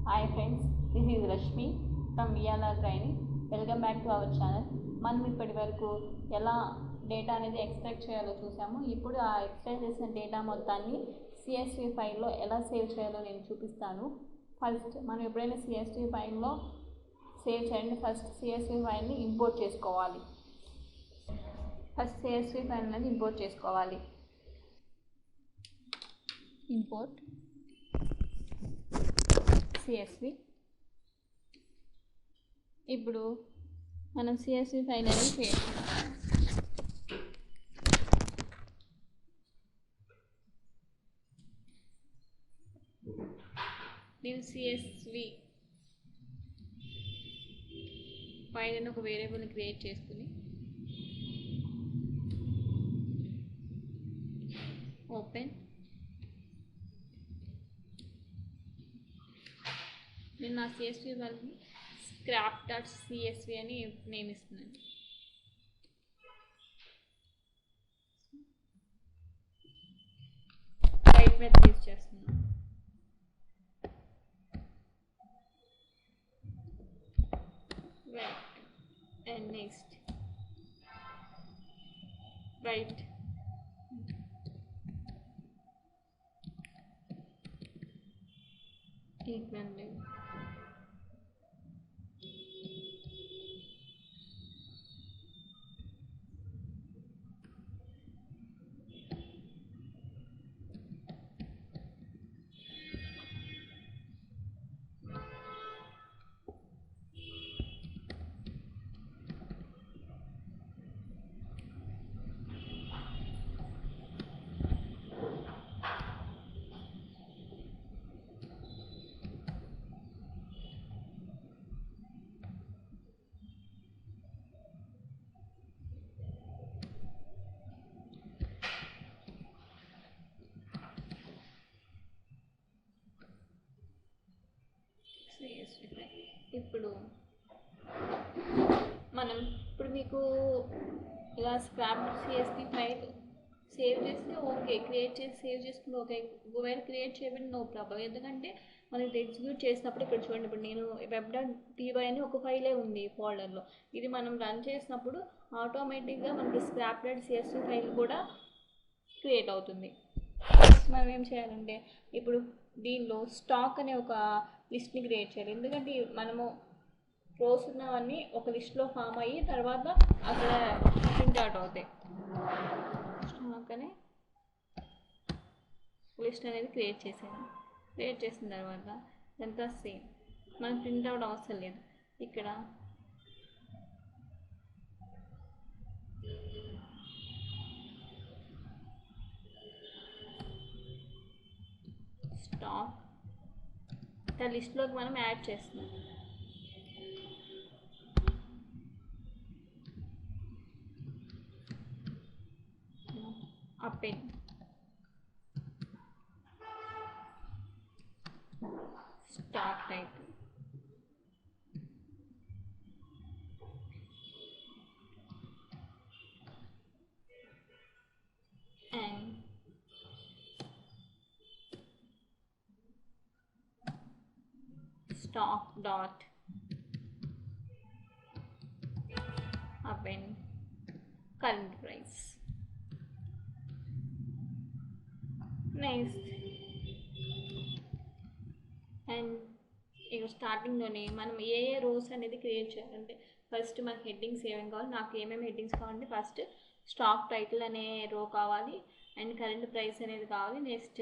Hi friends, this is Rashmi from vlrtraining. Welcome back to our channel. మనం ఇప్పటి వరకు ఎలా డేటా అనేది ఎక్స్ట్రాక్ట్ చేయాలో చూసాము. ఇప్పుడు ఆ ఎక్స్ట్రాక్ట్ చేసిన డేటా మొత్తాన్ని CSV ఫైల్లో ఎలా సేవ్ చేయాలో నేను చూపిస్తాను. ఫస్ట్ మనం ఎప్పుడైనా CSV ఫైల్లో సేవ్ చేయండి. ఫస్ట్ CSV ఫైల్ని ఇంపోర్ట్ చేసుకోవాలి. Import CSV. ఇప్పుడు మనం CSV ఫైల్ అనేది క్రియేట్ చేయాలి. నేను CSV ఫైల్ అని ఒక వేరియబుల్ని క్రియేట్ చేసుకుని ఓపెన్, నేను నా CSV ఫైల్ని scrap.csv అని నేమ్ ఇస్తున్నాను. రైట్ మెథడ్ యూజ్ చేస్తున్నాను. Right and next right equal ఇప్పుడు మీకు ఇలా స్క్రాప్ CSV ఫైల్ సేవ్ చేస్తే ఓకే, క్రియేట్ చేసి సేవ్ చేసుకుంటే ఓకే. ఒకవేళ క్రియేట్ చేయబడి నో ప్రాబ్లం. ఎందుకంటే మనం ఇది ఎగ్జిక్యూట్ చేసినప్పుడు ఇక్కడ చూడండి, ఇప్పుడు నేను web.py అని ఒక ఫైలే ఉంది ఈ ఫోల్డర్లో. ఇది మనం రన్ చేసినప్పుడు ఆటోమేటిక్గా మనకి scrap.csv ఫైల్ కూడా క్రియేట్ అవుతుంది. మనం ఏం చేయాలంటే ఇప్పుడు దీనిలో స్టాక్ అనే ఒక లిస్ట్ని క్రియేట్ చేయాలి. ఎందుకంటే మనము రోస్ ఉన్నవన్నీ ఒక లిస్ట్లో ఫామ్ అయ్యి తర్వాత అక్కడ ప్రింట్అవుట్ అవుతాయి. స్టాక్ అనే లిస్ట్ అనేది క్రియేట్ చేసాను. క్రియేట్ చేసిన తర్వాత ఎంత సేమ్, మనకు ప్రింట్అవుట్ అవసరం లేదు. ఇక్కడ స్టాక్ లిస్ట్లోకి మనం యాడ్ చేస్తున్నాం. append stock title and stock dot append current price. Next and ఇక స్టార్టింగ్లోనే మనం ఏ రోస్ అనేది క్రియేట్ చేయాలంటే ఫస్ట్ మనకి హెడ్డింగ్స్ ఏమేమి కావాలి, నాకు ఏమేమి హెడ్డింగ్స్ కావాలంటే ఫస్ట్ స్టాక్ టైటిల్ అనే రో కావాలి అండ్ కరెంట్ ప్రైస్ అనేది కావాలి. నెక్స్ట్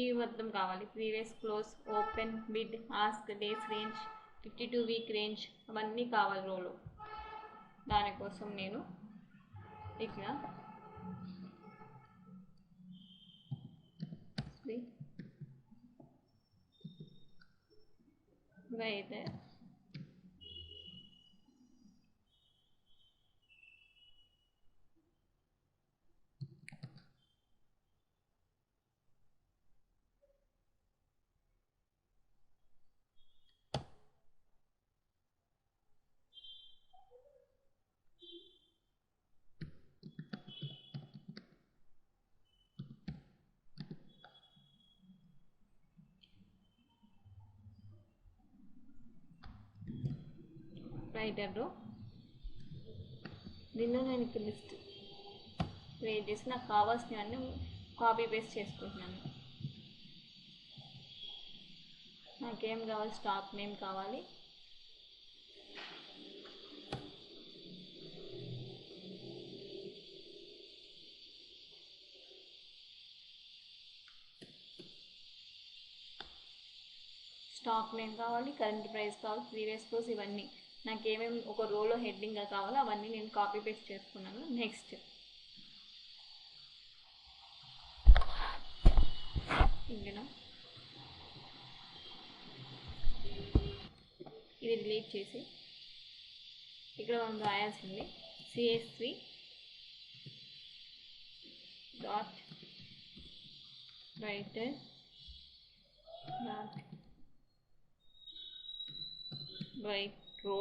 ఇవి మొత్తం కావాలి, previous close, open, bid, ask, days range, 52 week range, అవన్నీ కావాలి రోలో. దానికోసం నేను ఇక్కడ right there. రైటర్ రో. దీనిలో నేను ఇక్కడ లిస్ట్ క్రియేట్ చేసి నాకు కావాల్సినవన్నీ కాపీ పేస్ట్ చేసుకుంటున్నాను. నాకేం కావాలి, స్టాక్ నేమ్ కావాలి, స్టాక్ నేమ్ కావాలి, కరెంట్ ప్రైస్ కావాలి, ప్రీవియస్ క్లోజ్, ఇవన్నీ నాకు ఏమేమి ఒక రోలో హెడ్డింగ్గా కావాలో అవన్నీ నేను కాపీ పేస్ట్ చేసుకున్నాను. నెక్స్ట్ ఇక్కడ ఇది డిలీట్ చేసి ఇక్కడ మనం రాయాల్సింది CSV dot writer dot right రో.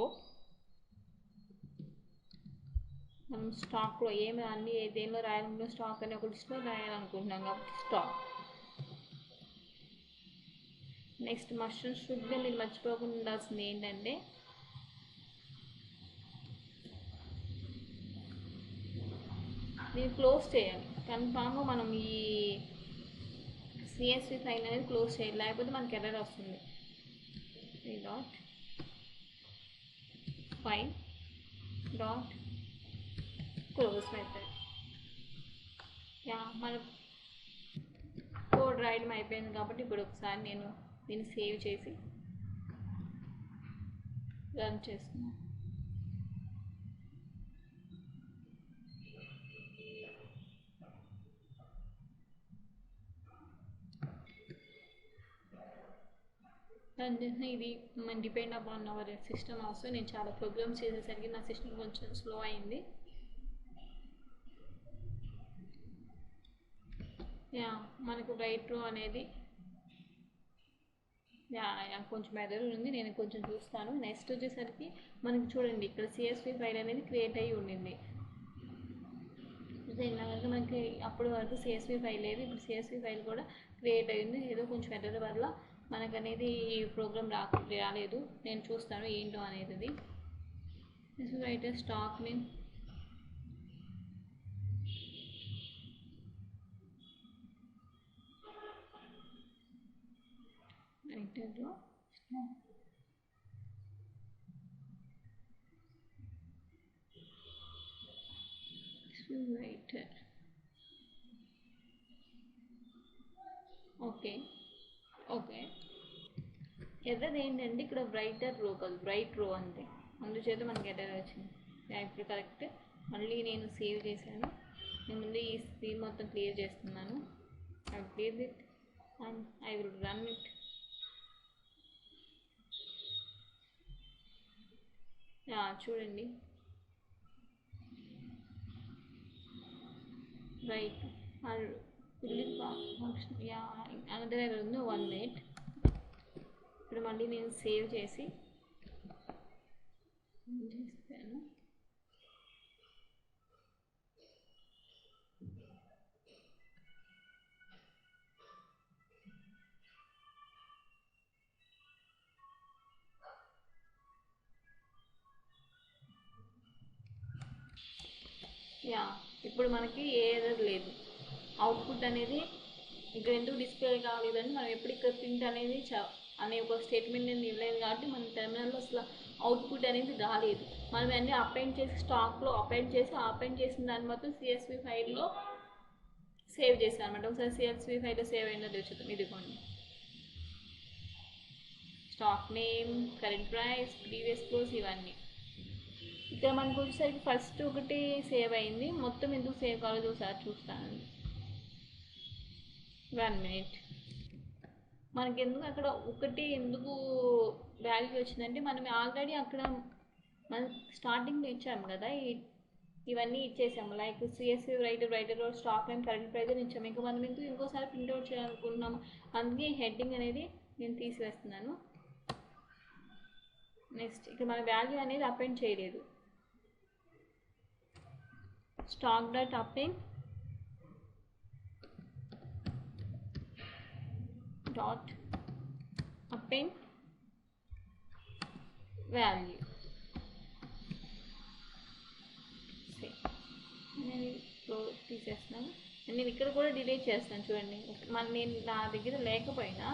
మనం స్టాక్లో ఏమి అన్ని దేనిలో రాయాలనుకుంటున్నాం, స్టాక్ అనే ఒక లిస్ట్లో రాయాలనుకుంటున్నాం కాబట్టి స్టాక్. నెక్స్ట్ మస్టర్డ్ షుడ్గా మీరు మర్చిపోకుండా ఉండాల్సింది ఏంటంటే దీన్ని క్లోజ్ చేయాలి. కన్ఫామ్గా మనం ఈ CSV ఫైల్ అనేది క్లోజ్ చేయాలి, లేకపోతే మనకి ఎర్రర్ వస్తుంది. Dot file dot close method. మన కోడ్ రాయడం అయిపోయింది కాబట్టి ఇప్పుడు ఒకసారి నేను దీన్ని సేవ్ చేసి రన్ చేస్తున్నాను. రన్ చేసిన ఇది depend upon our system also. నేను చాలా ప్రోగ్రామ్స్ చేసేసరికి నా సిస్టమ్ కొంచెం స్లో అయింది. మనకు రైట్ రో అనేది కొంచెం ఎర్రర్ ఉంది, నేను కొంచెం చూస్తాను. నెక్స్ట్ వచ్చేసరికి మనకి చూడండి ఇక్కడ CSV ఫైల్ అనేది క్రియేట్ అయ్యి ఉండింది. ఇలాగ మనకి అప్పటి వరకు CSV ఫైల్ లేదు, ఇప్పుడు CSV ఫైల్ కూడా క్రియేట్ అయ్యింది. ఏదో కొంచెం ఎర్రర్ వల్ల మనకు అనేది ఈ ప్రోగ్రామ్ రాలేదు. నేను చూస్తాను ఏంటో అనేది. రైటర్ స్టాక్ నేమ్ రైటర్లో రైటర్. ఓకే ఎర్రర్ ఏంటంటే ఇక్కడ రైటర్ రో కాదు, రైట్ రో అంతే, అందుచేత మనకి ఎర్రర్ వచ్చింది. ఇప్పుడు కరెక్ట్. మళ్ళీ నేను సేవ్ చేశాను. నేను ముందు ఈ స్క్రీన్ మొత్తం క్లియర్ చేస్తున్నాను. I clear it and I will run it. చూడండి రైట్ అనదర్ ఎర్రర్ ఉంది, 1 minute. ఇప్పుడు మళ్ళీ నేను సేవ్ చేసి చేస్తాను. ఇప్పుడు మనకి ఏ ఎర్రర్ లేదు. అవుట్పుట్ అనేది ఇక్కడ ఎందుకు డిస్ప్లే కాలేదంటే మనం ఎప్పుడు ఇక్కడ ప్రింట్ అనేది అనే ఒక స్టేట్మెంట్ నేను ఇవ్వలేదు కాబట్టి మన టెర్మినల్లో అసలు అవుట్పుట్ అనేది రాలేదు. మనం అన్నీ అపెండ్ చేసి స్టాక్లో అపెండ్ చేసిన దాన్ని మొత్తం CSV ఫైల్లో సేవ్ చేసాను అనమాట. ఒకసారి CSV ఫైల్లో సేవ్ అయిందో చూద్దాం. ఇదిగోండి stock name, current price, previous close, ఇవన్నీ. ఇక్కడ మనకు వచ్చేసరికి ఫస్ట్ ఒకటి సేవ్ అయింది, మొత్తం ఎందుకు సేవ్ కాలేదో ఒకసారి చూస్తాను. 1 minute. మనకి ఎందుకు అక్కడ ఒకటి ఎందుకు వాల్యూ వచ్చిందంటే మనం ఆల్రెడీ అక్కడ మనం స్టార్టింగ్లో ఇచ్చాము కదా, ఇవన్నీ ఇచ్చేసాము. Like CSV writer stock name, current price ఇచ్చాము. ఇంకా మనం ఎందుకు ఇంకోసారి ప్రింట్అవుట్ చేయాలనుకుంటున్నాము, అందుకే హెడ్డింగ్ అనేది నేను తీసివేస్తున్నాను. నెక్స్ట్ ఇక్కడ మన వాల్యూ అనేది అపెండ్ చేయలేదు. Stock dot append dot append value. నేను తీసేస్తాను. నేను ఇక్కడ కూడా డిలీట్ చేస్తాను చూడండి. నేను నా దగ్గర లేకపోయినా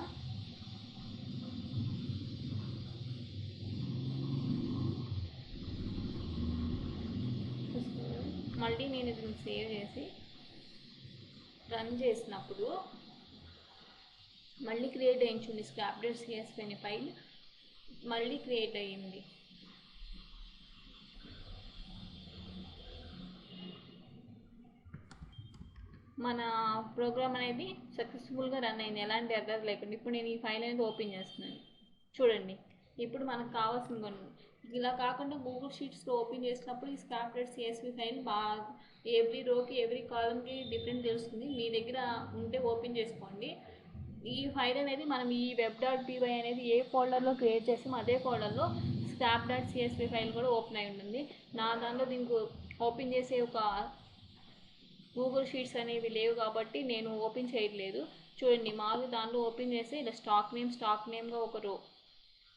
మళ్ళీ నేను దీన్ని సేవ్ చేసి రన్ చేసినప్పుడు మళ్ళీ క్రియేట్ అయ్యింది చూడండి. స్క్రాప్డెడ్ CSV అనే ఫైల్ మళ్ళీ క్రియేట్ అయ్యింది. మన ప్రోగ్రామ్ అనేది సక్సెస్ఫుల్గా రన్ అయింది, ఎలాంటి ఎర్రర్ లేకుండా. ఇప్పుడు నేను ఈ ఫైల్ అనేది ఓపెన్ చేస్తున్నాను చూడండి. ఇప్పుడు మనకు కావాల్సిన కొన్ని ఇలా కాకుండా గూగుల్ షీట్స్లో ఓపెన్ చేసినప్పుడు ఈ స్క్రాప్డెడ్ CSV ఫైల్ బాగా ఎవ్రీ రోకి ఎవ్రీ కాలంకి డిఫరెంట్ తెలుస్తుంది. మీ దగ్గర ఉంటే ఓపెన్ చేసుకోండి. ఈ ఫైల్ అనేది మనం ఈ web.py అనేది ఏ ఫోల్డర్లో క్రియేట్ చేసామో అదే ఫోల్డర్లో scrap.csv ఫైల్ కూడా ఓపెన్ అయి ఉంటుంది. నా దాంట్లో దీనికి ఓపెన్ చేసే ఒక గూగుల్ షీట్స్ అనేవి లేవు కాబట్టి నేను ఓపెన్ చేయట్లేదు. చూడండి, మాకు దాంట్లో ఓపెన్ చేసి ఇలా స్టాక్ నేమ్గా ఒక రో,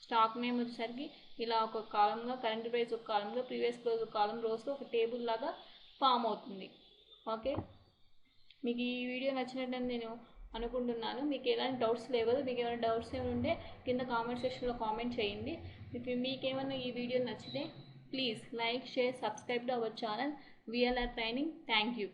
స్టాక్ నేమ్ వచ్చేసరికి ఇలా ఒక కాలంగా, కరెంట్ ప్రైస్ ఒక కాలంగా, ప్రీవియస్ క్లోజ్ ఒక కాలం, రోజుతో ఒక టేబుల్ లాగా ఫామ్ అవుతుంది. ఓకే, మీకు ఈ వీడియో నచ్చినట్టు నేను అనుకుంటున్నాను. మీకు ఎలాంటి డౌట్స్ లేవు కదా. మీకు ఏమైనా డౌట్స్ ఏమైనా ఉంటే కింద కామెంట్ సెక్షన్లో కామెంట్ చేయండి. మీకేమైనా ఈ వీడియో నచ్చితే please like, share, subscribe to our channel VLR training. Thank you.